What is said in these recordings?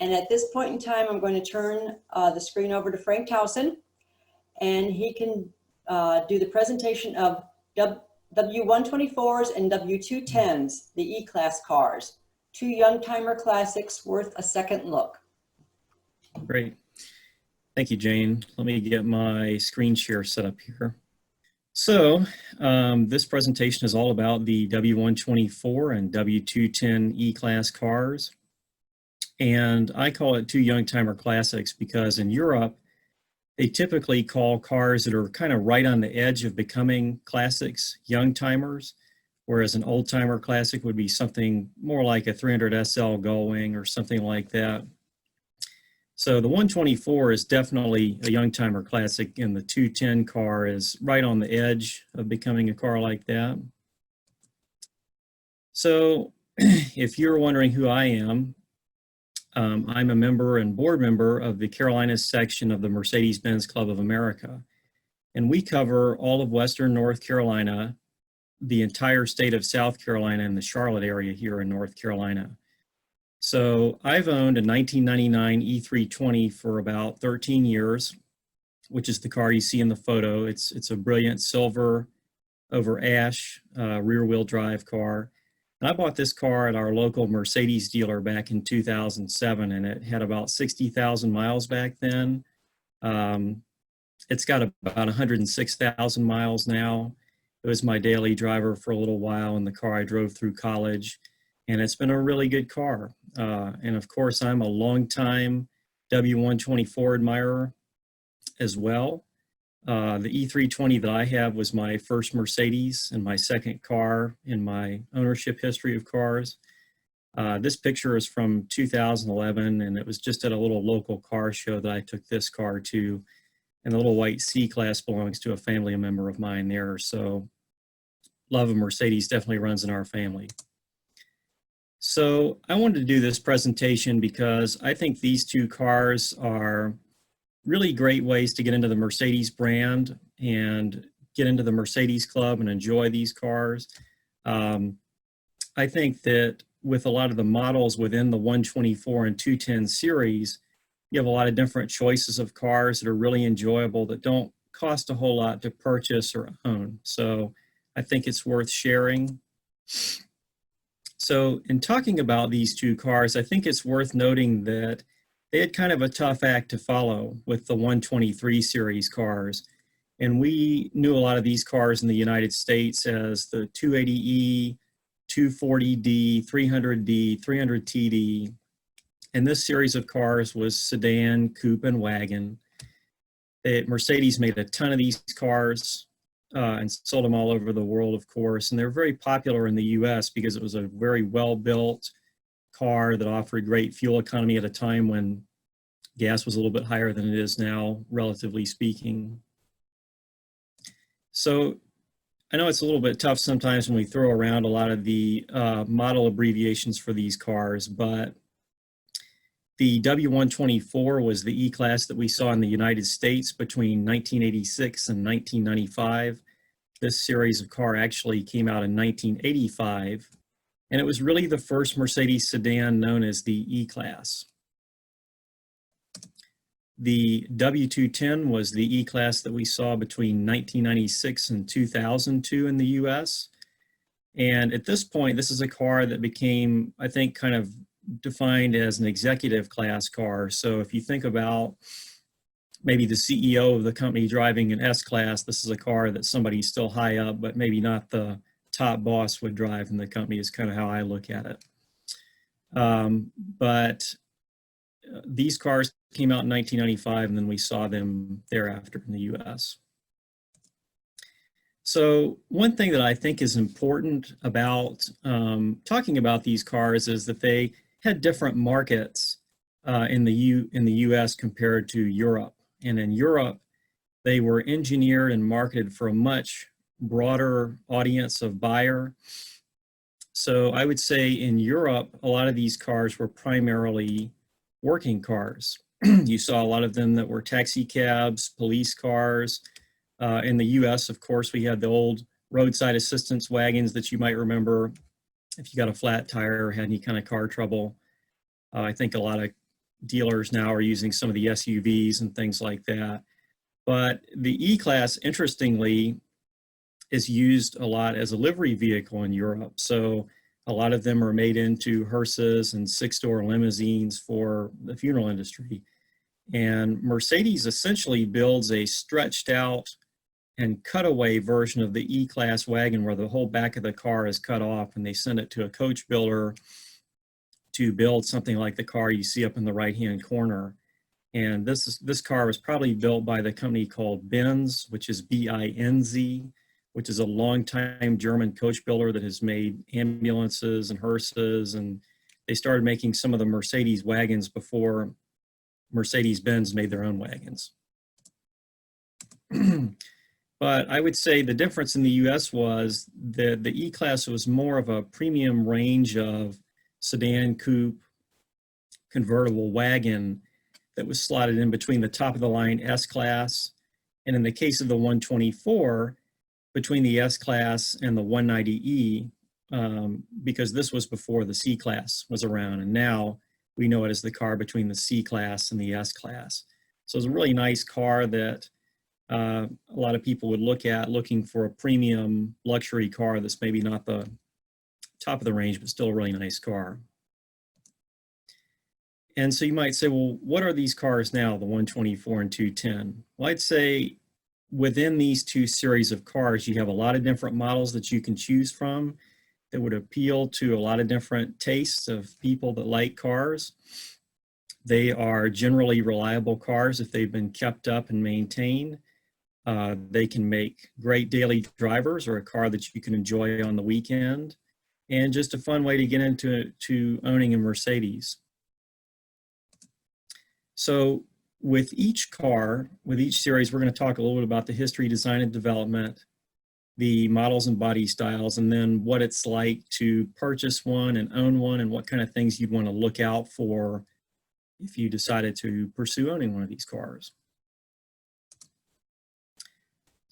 And at this point in time, I'm going to turn the screen over to Frank Towson, and he can do the presentation of W124s and W210s, the E-Class cars. Two young-timer classics worth a second look. Great. Thank you, Jane. Let me get my screen share set up here. So this presentation is all about the W124 and W210 E-Class cars. And I call it two young-timer classics because in Europe, they typically call cars that are kind of right on the edge of becoming classics young-timers, whereas an old-timer classic would be something more like a 300 SL Gullwing or something like that. So the 124 is definitely a young-timer classic, and the 210 car is right on the edge of becoming a car like that. So if you're wondering who I am, I'm a member and board member of the Carolinas section of the Mercedes-Benz Club of America. And we cover all of Western North Carolina, the entire state of South Carolina, and the Charlotte area here in North Carolina. So I've owned a 1999 E320 for about 13 years, which is the car you see in the photo. It's a brilliant silver over ash rear-wheel drive car. And I bought this car at our local Mercedes dealer back in 2007, and it had about 60,000 miles back then. It's got about 106,000 miles now. It was my daily driver for a little while in the car I drove through college, and it's been a really good car. And of course, I'm a longtime W124 admirer as well. The E320 that I have was my first Mercedes and my second car in my ownership history of cars. This picture is from 2011, and it was just at a little local car show that I took this car to, and the little white C-Class belongs to a family member of mine there. So love of Mercedes definitely runs in our family. So I wanted to do this presentation because I think these two cars are really great ways to get into the Mercedes brand and get into the Mercedes Club and enjoy these cars. I think that with a lot of the models within the 124 and 210 series, you have a lot of different choices of cars that are really enjoyable that don't cost a whole lot to purchase or own. So I think it's worth sharing. So in talking about these two cars, I think it's worth noting that they had kind of a tough act to follow with the 123 series cars. And we knew a lot of these cars in the United States as the 280E, 240D, 300D, 300TD. And this series of cars was sedan, coupe, and wagon. Mercedes made a ton of these cars and sold them all over the world, of course. And they're very popular in the US because it was a very well-built car that offered great fuel economy at a time when gas was a little bit higher than it is now, relatively speaking. So I know it's a little bit tough sometimes when we throw around a lot of the model abbreviations for these cars, but the W124 was the E-Class that we saw in the United States between 1986 and 1995. This series of car actually came out in 1985, and it was really the first Mercedes sedan known as the E-Class. The W210 was the E-Class that we saw between 1996 and 2002 in the US. And at this point, this is a car that became, I think, kind of defined as an executive class car. So if you think about maybe the CEO of the company driving an S-Class, this is a car that somebody still high up, but maybe not the top boss would drive in the company, is kind of how I look at it. But these cars came out in 1995, and then we saw them thereafter in the US. So one thing that I think is important about talking about these cars is that they had different markets in the US compared to Europe. And in Europe, they were engineered and marketed for a much broader audience of buyer. So I would say in Europe, a lot of these cars were primarily working cars. You saw a lot of them that were taxi cabs, police cars. In the US, of course, we had the old roadside assistance wagons that you might remember if you got a flat tire or had any kind of car trouble. I think a lot of dealers now are using some of the SUVs and things like that. But the E-Class, interestingly, is used a lot as a livery vehicle in Europe. So a lot of them are made into hearses and six-door limousines for the funeral industry. And Mercedes essentially builds a stretched out and cutaway version of the E-Class wagon where the whole back of the car is cut off, and they send it to a coach builder to build something like the car you see up in the right-hand corner. And this car was probably built by the company called Benz, which is B-I-N-Z, which is a longtime German coach builder that has made ambulances and hearses, and they started making some of the Mercedes wagons before Mercedes-Benz made their own wagons. But I would say the difference in the US was that the E-Class was more of a premium range of sedan, coupe, convertible wagon that was slotted in between the top of the line S-Class, and in the case of the 124, between the S-Class and the 190E, because this was before the C-Class was around, and now we know it as the car between the C-Class and the S-Class. So it's a really nice car that a lot of people would look at looking for a premium luxury car that's maybe not the top of the range, but still a really nice car. And so you might say, well, what are these cars now, the 124 and 210? Well, I'd say within these two series of cars, you have a lot of different models that you can choose from that would appeal to a lot of different tastes of people that like cars. They are generally reliable cars if they've been kept up and maintained. They can make great daily drivers, or a car that you can enjoy on the weekend, and just a fun way to get into owning a Mercedes. So with each car, with each series, we're going to talk a little bit about the history, design, and development, the models and body styles, and then what it's like to purchase one and own one, and what kind of things you'd want to look out for if you decided to pursue owning one of these cars.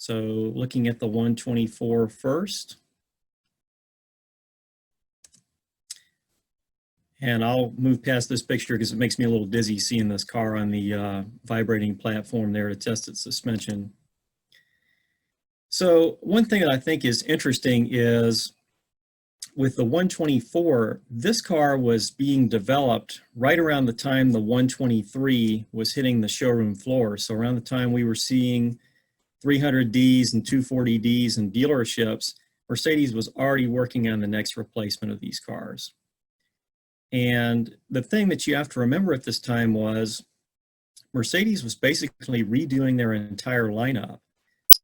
So looking at the 124 first. And I'll move past this picture because it makes me a little dizzy seeing this car on the vibrating platform there to test its suspension. So one thing that I think is interesting is with the 124, this car was being developed right around the time the 123 was hitting the showroom floor. So around the time we were seeing 300Ds and 240Ds in dealerships, Mercedes was already working on the next replacement of these cars. And the thing that you have to remember at this time was Mercedes was basically redoing their entire lineup.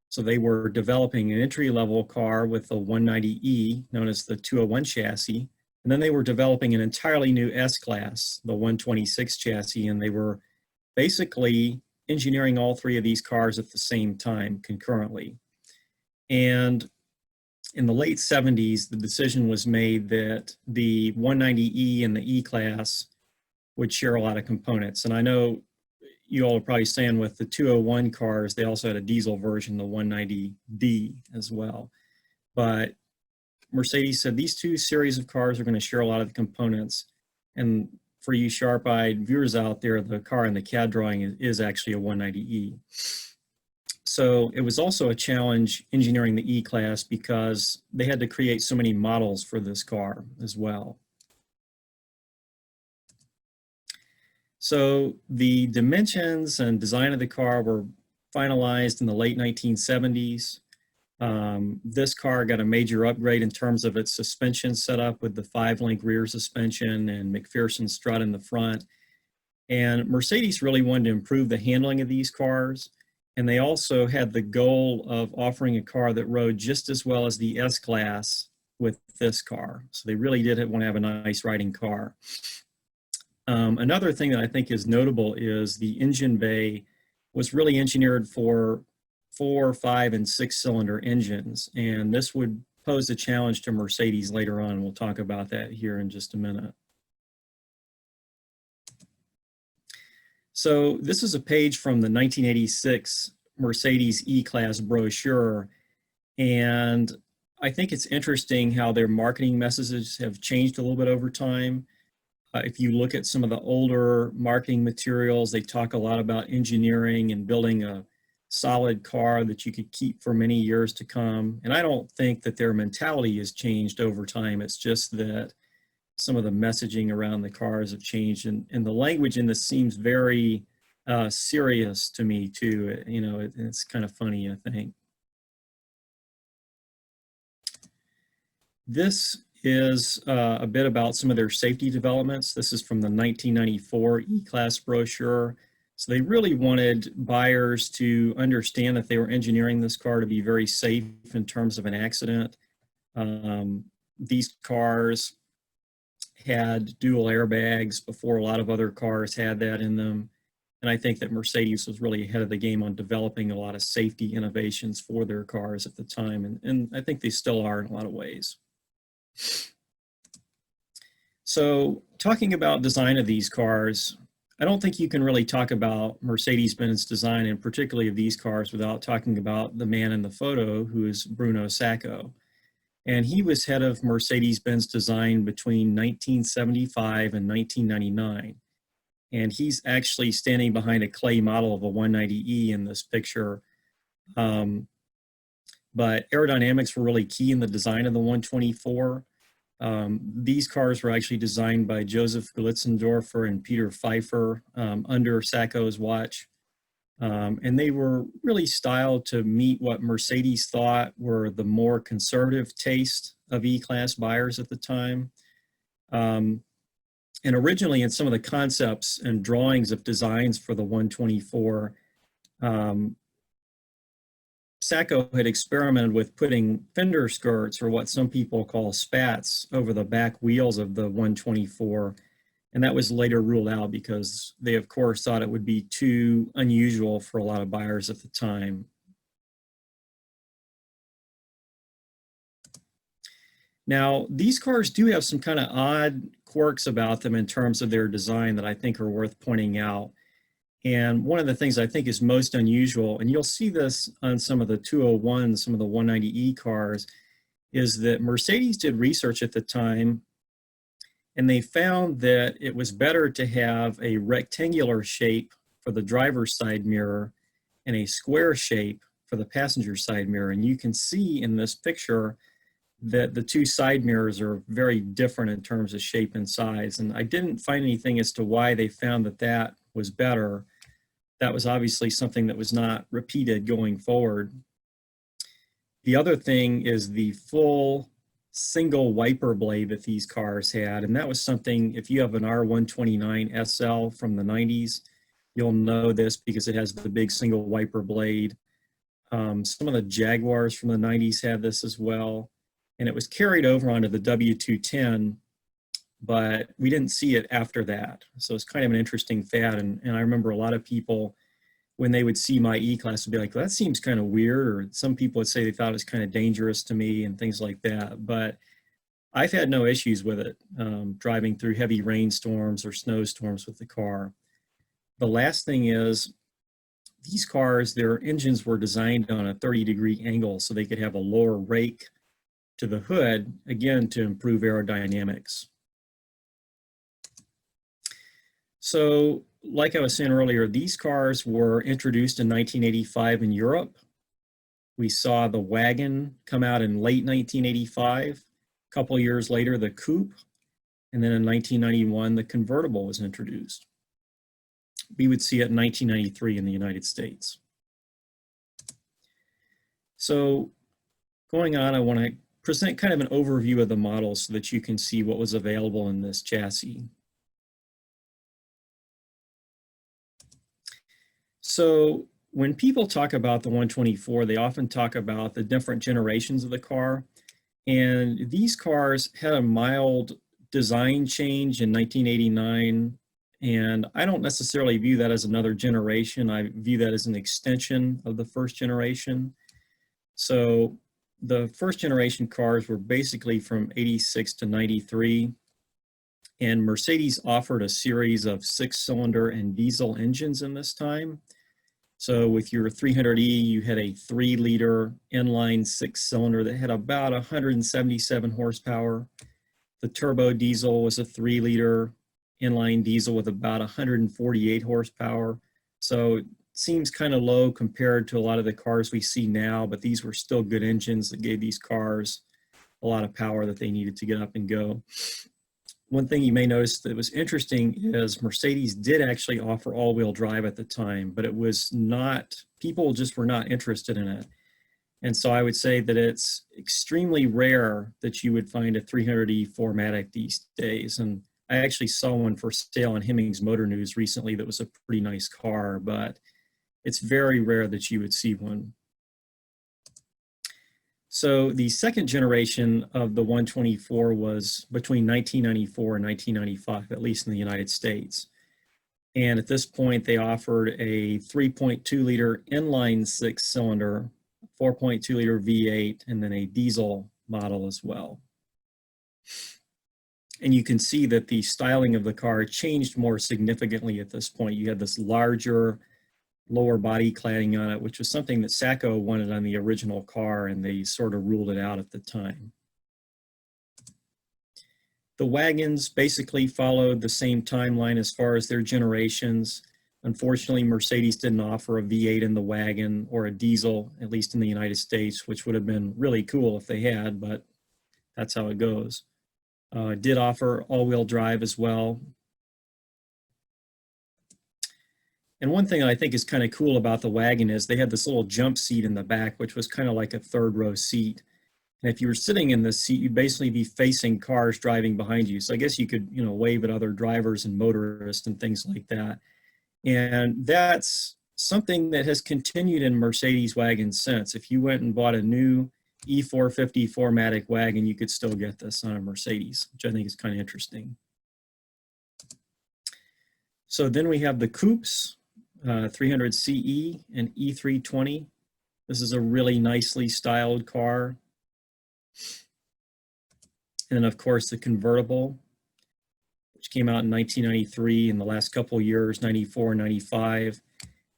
So they were developing an entry-level car with the 190E, known as the 201 chassis, and then they were developing an entirely new S-Class, the 126 chassis, and they were basically engineering all three of these cars at the same time concurrently. And in the late 70s, the decision was made that the 190E and the E-Class would share a lot of components. And I know you all are probably saying with the 201 cars, they also had a diesel version, the 190D as well. But Mercedes said these two series of cars are going to share a lot of the components. And for you sharp-eyed viewers out there, the car in the CAD drawing is actually a 190E. So it was also a challenge engineering the E-Class because they had to create so many models for this car as well. So the dimensions and design of the car were finalized in the late 1970s. This car got a major upgrade in terms of its suspension setup with the 5-link rear suspension and McPherson strut in the front. And Mercedes really wanted to improve the handling of these cars. And they also had the goal of offering a car that rode just as well as the S-Class with this car. So they really did want to have a nice riding car. Another thing that I think is notable is the engine bay was really engineered for 4, 5, and 6-cylinder engines. And this would pose a challenge to Mercedes later on. We'll talk about that here in just a minute. So this is a page from the 1986 Mercedes E-Class brochure. And I think it's interesting how their marketing messages have changed a little bit over time. If you look at some of the older marketing materials, they talk a lot about engineering and building a solid car that you could keep for many years to come. And I don't think that their mentality has changed over time. It's just that some of the messaging around the cars have changed, and the language in this seems very serious to me too. You know, it's kind of funny, I think. This is a bit about some of their safety developments. This is from the 1994 E-Class brochure. So they really wanted buyers to understand that they were engineering this car to be very safe in terms of an accident. These cars had dual airbags before a lot of other cars had that in them. And I think that Mercedes was really ahead of the game on developing a lot of safety innovations for their cars at the time. And I think they still are in a lot of ways. So talking about design of these cars, I don't think you can really talk about Mercedes-Benz design, and particularly of these cars, without talking about the man in the photo, who is Bruno Sacco. And he was head of Mercedes-Benz design between 1975 and 1999. And he's actually standing behind a clay model of a 190E in this picture. But aerodynamics were really key in the design of the 124. These cars were actually designed by Joseph Glitzendorfer and Peter Pfeiffer under Sacco's watch. And they were really styled to meet what Mercedes thought were the more conservative taste of E-Class buyers at the time. And originally in some of the concepts and drawings of designs for the 124, Sacco had experimented with putting fender skirts, or what some people call spats, over the back wheels of the 124. And that was later ruled out because they, of course, thought it would be too unusual for a lot of buyers at the time. Now, these cars do have some kind of odd quirks about them in terms of their design that I think are worth pointing out. And one of the things I think is most unusual, and you'll see this on some of the 201s, some of the 190E cars, is that Mercedes did research at the time, and they found that it was better to have a rectangular shape for the driver's side mirror and a square shape for the passenger side mirror. And you can see in this picture that the two side mirrors are very different in terms of shape and size. And I didn't find anything as to why they found that that was better. That was obviously something that was not repeated going forward. The other thing is the full single wiper blade that these cars had. And that was something, if you have an R129 SL from the 90s, you'll know this because it has the big single wiper blade. Some of the Jaguars from the 90s had this as well. And it was carried over onto the W210, but we didn't see it after that. So it's kind of an interesting fad. And I remember a lot of people, when they would see my E-Class, would be like, well, that seems kind of weird. Or some people would say they thought it was kind of dangerous to me and things like that. But I've had no issues with it, driving through heavy rainstorms or snowstorms with the car. The last thing is, these cars, their engines were designed on a 30-degree angle so they could have a lower rake to the hood, again, to improve aerodynamics. So, like I was saying earlier, these cars were introduced in 1985 in Europe. We saw the wagon come out in late 1985. A couple years later, the coupe. And then in 1991, the convertible was introduced. We would see it in 1993 in the United States. So, going on, I want to present kind of an overview of the model so that you can see what was available in this chassis. So when people talk about the 124, they often talk about the different generations of the car. And these cars had a mild design change in 1989. And I don't necessarily view that as another generation. I view that as an extension of the first generation. So the first generation cars were basically from 86 to 93. And Mercedes offered a series of 6-cylinder and diesel engines in this time. So with your 300E, you had a 3-liter inline 6-cylinder that had about 177 horsepower. The turbo diesel was a 3-liter inline diesel with about 148 horsepower. So it seems kind of low compared to a lot of the cars we see now, but these were still good engines that gave these cars a lot of power that they needed to get up and go. One thing you may notice that was interesting is Mercedes did actually offer all-wheel drive at the time, but it was not, people just were not interested in it. And so I would say that it's extremely rare that you would find a 300E 4MATIC these days. And I actually saw one for sale on Hemmings Motor News recently that was a pretty nice car, but it's very rare that you would see one. So the second generation of the 124 was between 1994 and 1995, at least in the United States. And at this point, they offered a 3.2 liter inline six cylinder, 4.2 liter V8, and then a diesel model as well. And you can see that the styling of the car changed more significantly at this point. You had this larger lower body cladding on it, which was something that Sacco wanted on the original car, and they sort of ruled it out at the time. The wagons basically followed the same timeline as far as their generations. Unfortunately, Mercedes didn't offer a V8 in the wagon or a diesel, at least in the United States, which would have been really cool if they had, but that's how it goes. Did offer all-wheel drive as well. And one thing I think is kind of cool about the wagon is they had this little jump seat in the back, which was kind of like a third row seat. And if you were sitting in this seat, you'd basically be facing cars driving behind you. So I guess you could, you know, wave at other drivers and motorists and things like that. And that's something that has continued in Mercedes wagons since. If you went and bought a new E450 4MATIC wagon, you could still get this on a Mercedes, which I think is kind of interesting. So then we have the coupes, 300 CE and E320. This is a really nicely styled car. And then of course the convertible, which came out in 1993, in the last couple of years, 94, 95.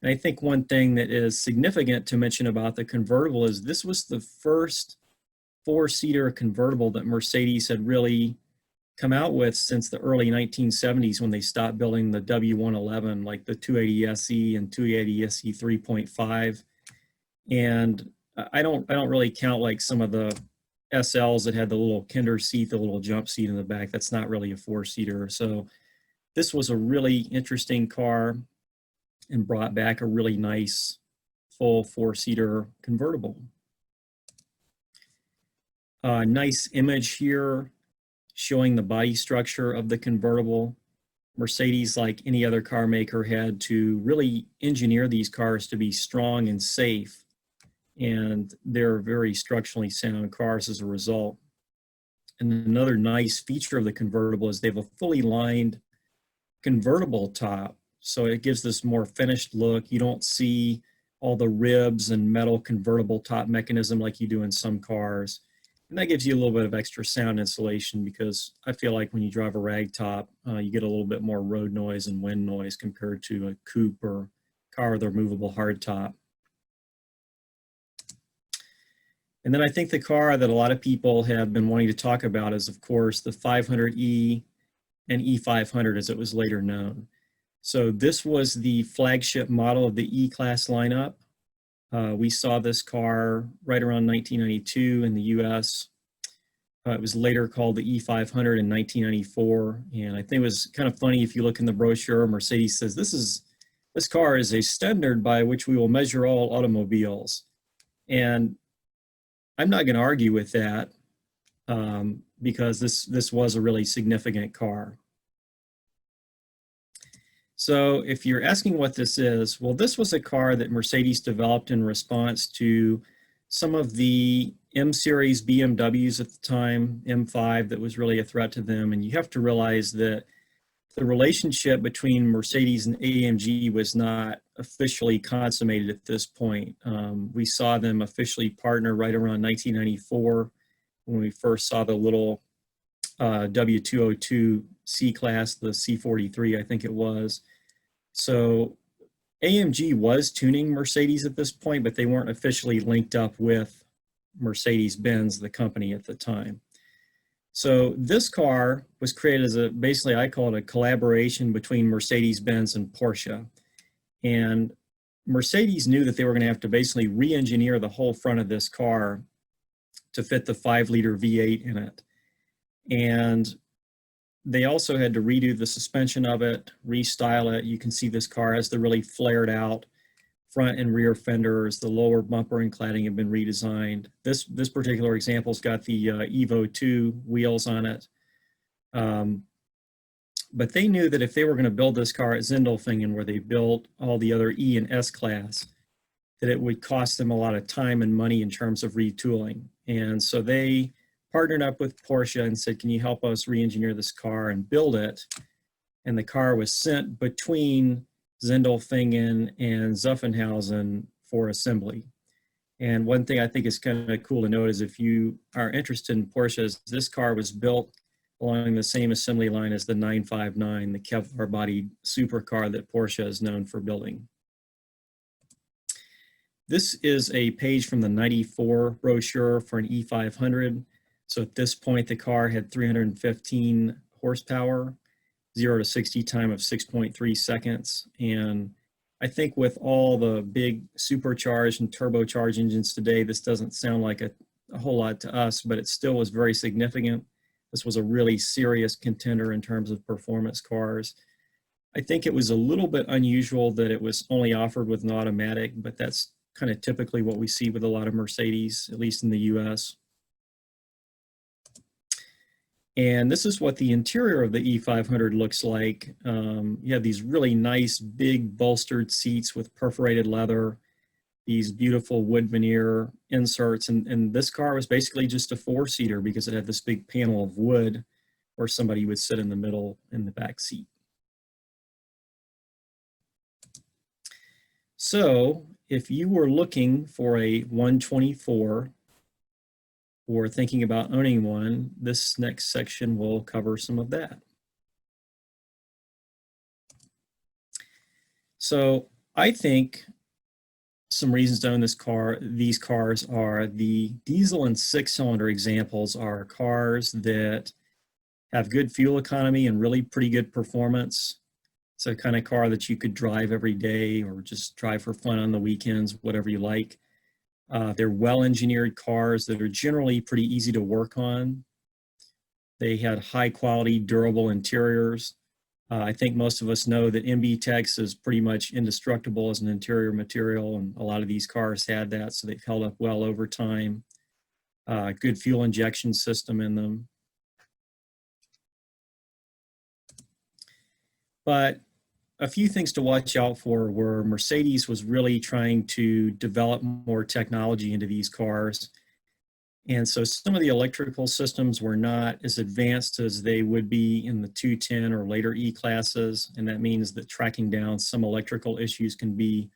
And I think one thing that is significant to mention about the convertible is this was the first four-seater convertible that Mercedes had really come out with since the early 1970s, when they stopped building the W111, like the 280 SE and 280 SE 3.5. And I don't really count like some of the SLs that had the little kinder seat, the little jump seat in the back. That's not really a four-seater. So this was a really interesting car and brought back a really nice full four-seater convertible. Nice image here showing the body structure of the convertible. Mercedes, like any other car maker, had to really engineer these cars to be strong and safe. And they're very structurally sound cars as a result. And another nice feature of the convertible is they have a fully lined convertible top. So it gives this more finished look. You don't see all the ribs and metal convertible top mechanism like you do in some cars. And that gives you a little bit of extra sound insulation, because I feel like when you drive a rag top, you get a little bit more road noise and wind noise compared to a coupe or car with a removable hardtop. And then I think the car that a lot of people have been wanting to talk about is, of course, the 500E and E500, as it was later known. So this was the flagship model of the E-Class lineup. We saw this car right around 1992 in the US. It was later called the E500 in 1994. And I think it was kind of funny, if you look in the brochure, Mercedes says, this car is a standard by which we will measure all automobiles. And I'm not going to argue with that, because this was a really significant car. So if you're asking what this is, well, this was a car that Mercedes developed in response to some of the M-series BMWs at the time, M5, that was really a threat to them. And you have to realize that the relationship between Mercedes and AMG was not officially consummated at this point. We saw them officially partner right around 1994, when we first saw the little W202 C-Class, the C43, I think it was. So AMG was tuning Mercedes at this point, but they weren't officially linked up with Mercedes-Benz, the company at the time. So this car was created as a, basically I call it a collaboration between Mercedes-Benz and Porsche. And Mercedes knew that they were going to have to basically re-engineer the whole front of this car to fit the 5-liter V8 in it. And they also had to redo the suspension of it, restyle it. You can see this car has the really flared out front and rear fenders. The lower bumper and cladding have been redesigned. This particular example's got the Evo 2 wheels on it. But they knew that if they were going to build this car at Zindelfingen, where they built all the other E and S class, that it would cost them a lot of time and money in terms of retooling. And so they partnered up with Porsche and said, can you help us re-engineer this car and build it? And the car was sent between Zindelfingen and Zuffenhausen for assembly. And one thing I think is kind of cool to note is if you are interested in Porsches, this car was built along the same assembly line as the 959, the Kevlar-bodied supercar that Porsche is known for building. This is a page from the 94 brochure for an E500. So at this point, the car had 315 horsepower, 0 to 60 time of 6.3 seconds. And I think with all the big supercharged and turbocharged engines today, this doesn't sound like a whole lot to us, but it still was very significant. This was a really serious contender in terms of performance cars. I think it was a little bit unusual that it was only offered with an automatic, but that's kind of typically what we see with a lot of Mercedes, at least in the US. And this is what the interior of the E500 looks like. You have these really nice, big bolstered seats with perforated leather, these beautiful wood veneer inserts. And this car was basically just a 4-seater because it had this big panel of wood where somebody would sit in the middle in the back seat. So if you were looking for a 124 or thinking about owning one, this next section will cover some of that. So I think some reasons to own these cars are the diesel and 6-cylinder examples are cars that have good fuel economy and really pretty good performance. It's a kind of car that you could drive every day or just drive for fun on the weekends, whatever you like. They're well-engineered cars that are generally pretty easy to work on. They had high-quality, durable interiors. I think most of us know that MB.Tex is pretty much indestructible as an interior material, and a lot of these cars had that, so they've held up well over time. Good fuel injection system in them. But a few things to watch out for were Mercedes was really trying to develop more technology into these cars. And so some of the electrical systems were not as advanced as they would be in the 210 or later E classes. And that means that tracking down some electrical issues can be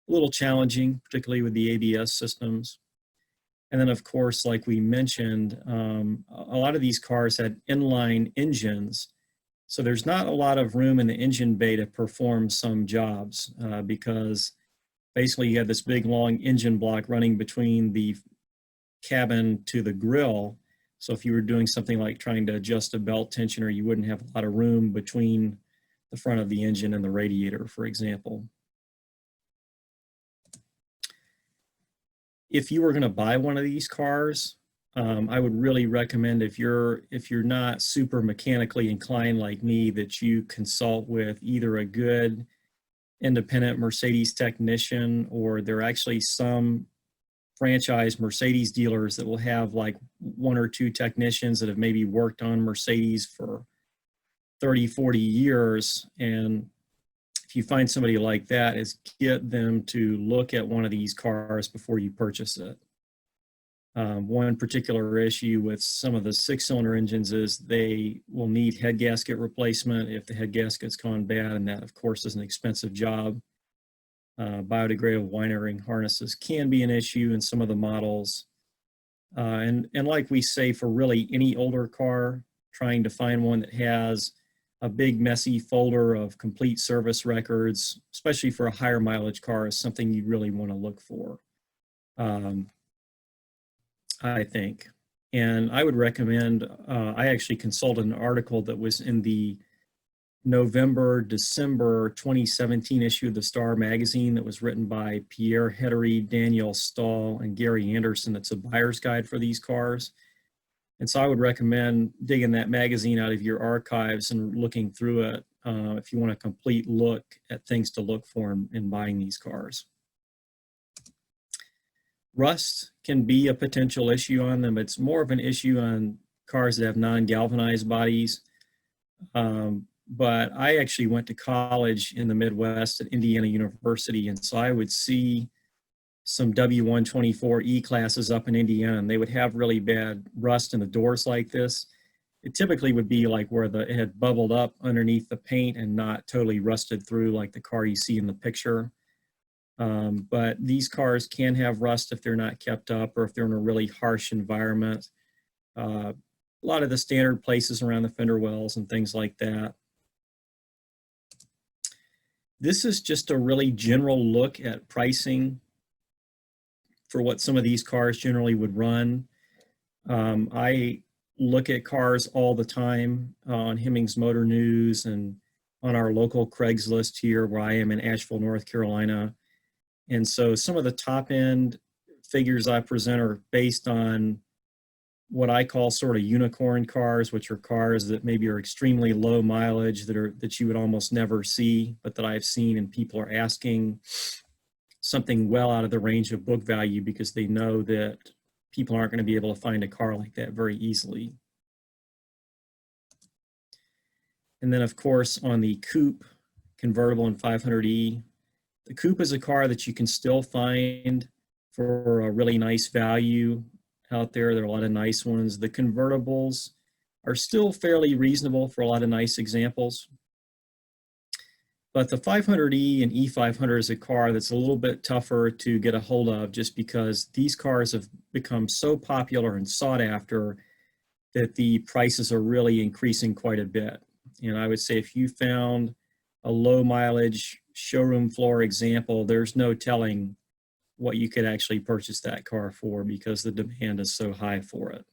a little challenging, particularly with the ABS systems. And then of course, like we mentioned, a lot of these cars had inline engines. So there's not a lot of room in the engine bay to perform some jobs because basically you have this big long engine block running between the cabin to the grill. So if you were doing something like trying to adjust a belt tensioner, you wouldn't have a lot of room between the front of the engine and the radiator, for example. If you were going to buy one of these cars, I would really recommend if you're not super mechanically inclined like me, that you consult with either a good independent Mercedes technician, or there are actually some franchise Mercedes dealers that will have like 1 or 2 technicians that have maybe worked on Mercedes for 30, 40 years. And if you find somebody like that, is get them to look at one of these cars before you purchase it. One particular issue with some of the 6-cylinder engines is they will need head gasket replacement if the head gasket's gone bad, and that of course is an expensive job. Biodegradable wiring harnesses can be an issue in some of the models. And like we say, for really any older car, trying to find one that has a big messy folder of complete service records, especially for a higher mileage car, is something you really want to look for. I think. And I would recommend, I actually consulted an article that was in the November, December 2017 issue of the Star magazine that was written by Pierre Heddery, Daniel Stahl, and Gary Anderson. It's a buyer's guide for these cars. And so I would recommend digging that magazine out of your archives and looking through it if you want a complete look at things to look for in buying these cars. Rust can be a potential issue on them. It's more of an issue on cars that have non-galvanized bodies. But I actually went to college in the Midwest at Indiana University, and so I would see some W124 E-classes up in Indiana, and they would have really bad rust in the doors like this. It typically would be like where it had bubbled up underneath the paint and not totally rusted through like the car you see in the picture. But these cars can have rust if they're not kept up or if they're in a really harsh environment. A lot of the standard places around the fender wells and things like that. This is just a really general look at pricing for what some of these cars generally would run. I look at cars all the time on Hemmings Motor News and on our local Craigslist here where I am in Asheville, North Carolina. And so some of the top end figures I present are based on what I call sort of unicorn cars, which are cars that maybe are extremely low mileage that you would almost never see, but that I've seen, and people are asking something well out of the range of book value because they know that people aren't going to be able to find a car like that very easily. And then of course on the coupe, convertible and 500E, the coupe is a car that you can still find for a really nice value out there. There are a lot of nice ones. The convertibles are still fairly reasonable for a lot of nice examples. But the 500E and E500 is a car that's a little bit tougher to get a hold of just because these cars have become so popular and sought after that the prices are really increasing quite a bit. And I would say if you found a low mileage showroom floor example, there's no telling what you could actually purchase that car for because the demand is so high for it.